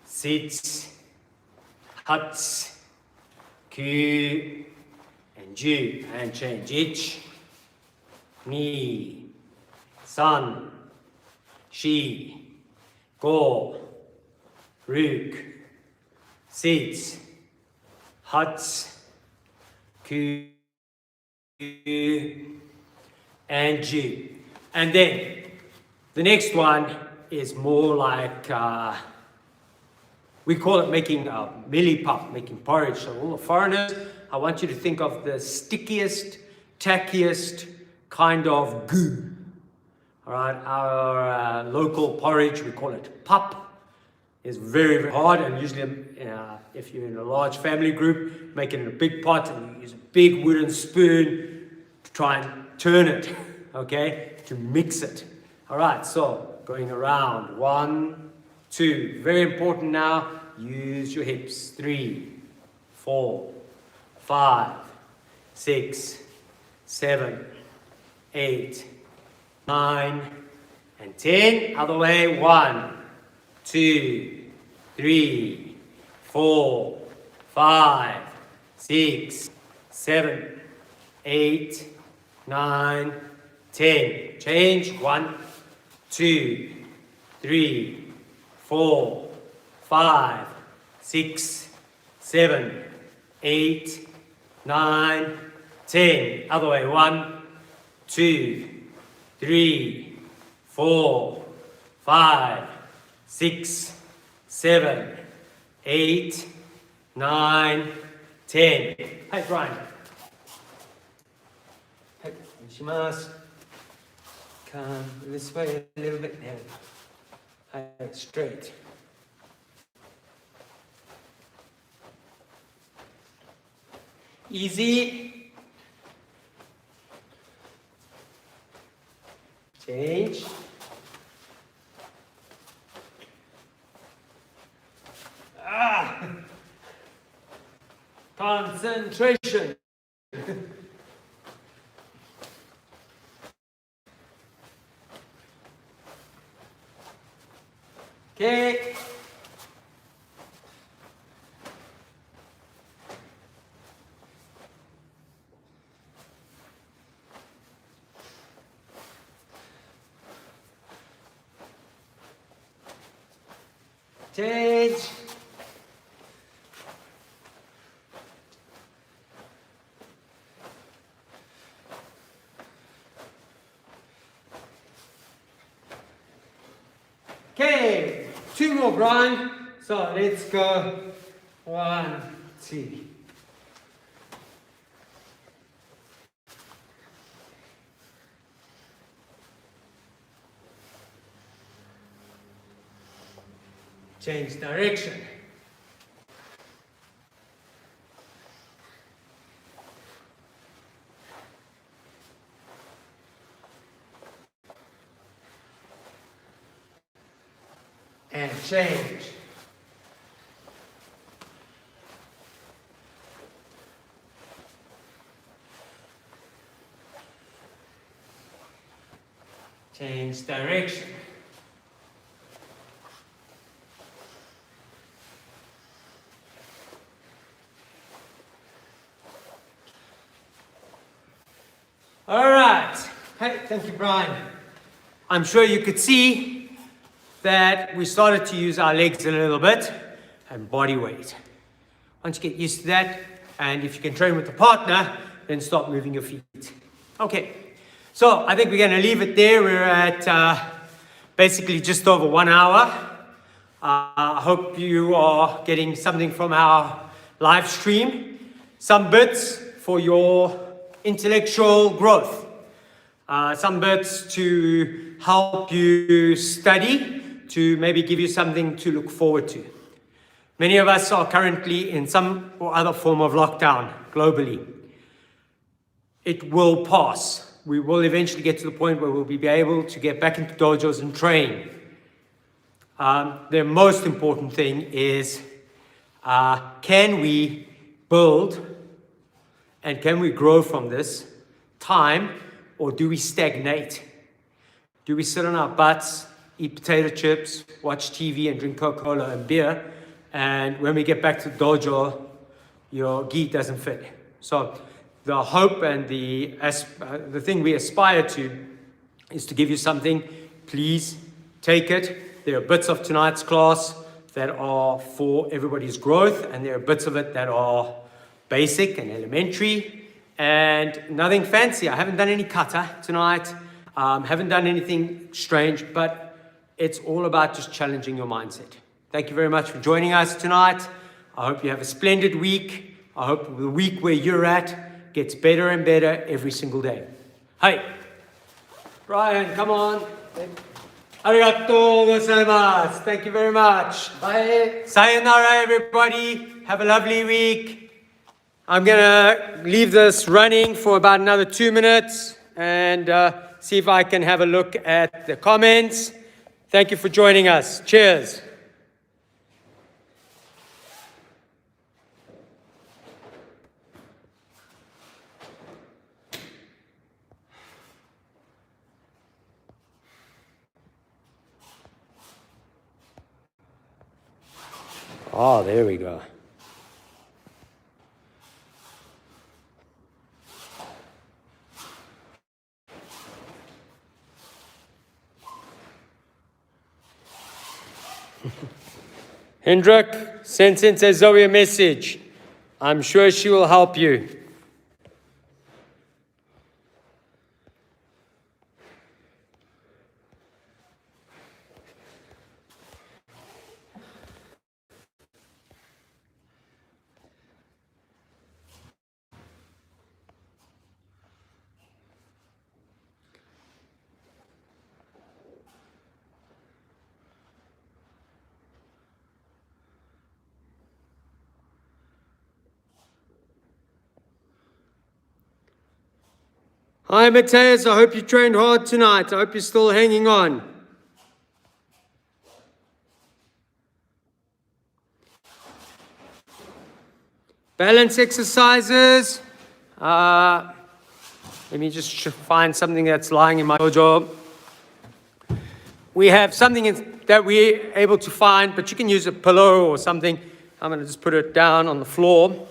sits, huts, ku, and ju. And change each knee, sun, chi, go, ruk, sits, huts, ku, and ju. And then the next one is more like, we call it making mealie pap, making porridge. So all the foreigners, I want you to think of the stickiest, tackiest kind of goo. All right, our local porridge, we call it pap. Is very, very hard, and usually if you're in a large family group, make it in a big pot and you use a big wooden spoon to try and turn it, okay, to mix it. All right, so going around, 1, 2, very important now, use your hips, 3, 4, 5, 6, 7, 8, 9, and 10, other way, 1, 2, 3, 4, 5, 6, 7, 8, 9, 10. Change. 1, 2, 3, 4, 5, 6, 7, 8, 9, 10. Other way. 1, 2, 3, 4, 5, 6, 7, 8, 9, 10. Hey, Brian. Hey, shimasu. Come this way a little bit now. Hey, straight. Easy. Change. Concentration. Okay. Change. Okay, 2 more, Brian. So let's go. 1, 2. Change direction. And change. this direction. All right. Hey, thank you, Brian. I'm sure you could see that we started to use our legs a little bit and body weight. Once you get used to that, and if you can train with a partner, then start moving your feet. Okay, so I think we're going to leave it there. We're at basically just over 1 hour. I hope you are getting something from our live stream, some bits for your intellectual growth, some bits to help you study, to maybe give you something to look forward to. Many of us are currently in some or other form of lockdown globally. It will pass. We will eventually get to the point where we'll be able to get back into dojos and train. The most important thing is, can we build and can we grow from this time, or do we stagnate? Do we sit on our butts, eat potato chips, watch TV and drink Coca-Cola and beer, and when we get back to dojo, your gi doesn't fit? So the hope and the thing we aspire to is to give you something. Please take it. There are bits of tonight's class that are for everybody's growth, and there are bits of it that are basic and elementary and nothing fancy. I haven't done any kata tonight, haven't done anything strange, but it's all about just challenging your mindset. Thank you very much for joining us tonight. I hope you have a splendid week. I hope the week where you're at gets better and better every single day. Hey, Brian, come on. Arigatou gozaimasu. Thank you very much. Bye. Sayonara, everybody. Have a lovely week. I'm going to leave this running for about another 2 minutes and see if I can have a look at the comments. Thank you for joining us. Cheers. Oh, there we go. Hendrik, send Zoe a message. I'm sure she will help you. Hi, Matthias. I hope you trained hard tonight. I hope you're still hanging on. Balance exercises. Let me just find something that's lying in my dojo. We have something that we're able to find, but you can use a pillow or something. I'm going to just put it down on the floor.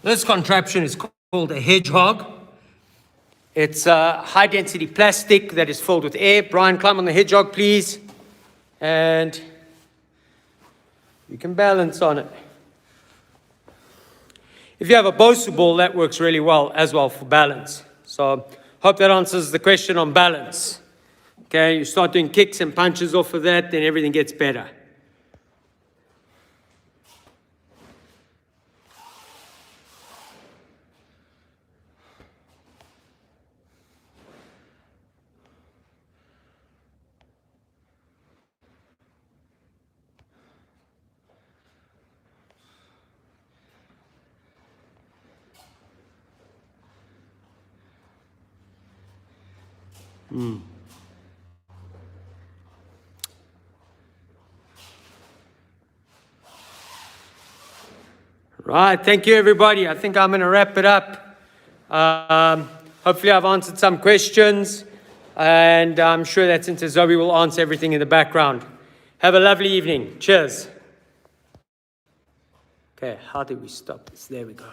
This contraption is called a hedgehog. It's high-density plastic that is filled with air. Brian, climb on the hedgehog, please. And you can balance on it. If you have a Bosu ball, that works really well as well for balance. So hope that answers the question on balance. Okay, you start doing kicks and punches off of that, then everything gets better. Right, thank you everybody. I think I'm going to wrap it up. Hopefully I've answered some questions, and I'm sure that Sister Zoe will answer everything in the background. Have a lovely evening. Cheers. Okay, how do we stop this? There we go.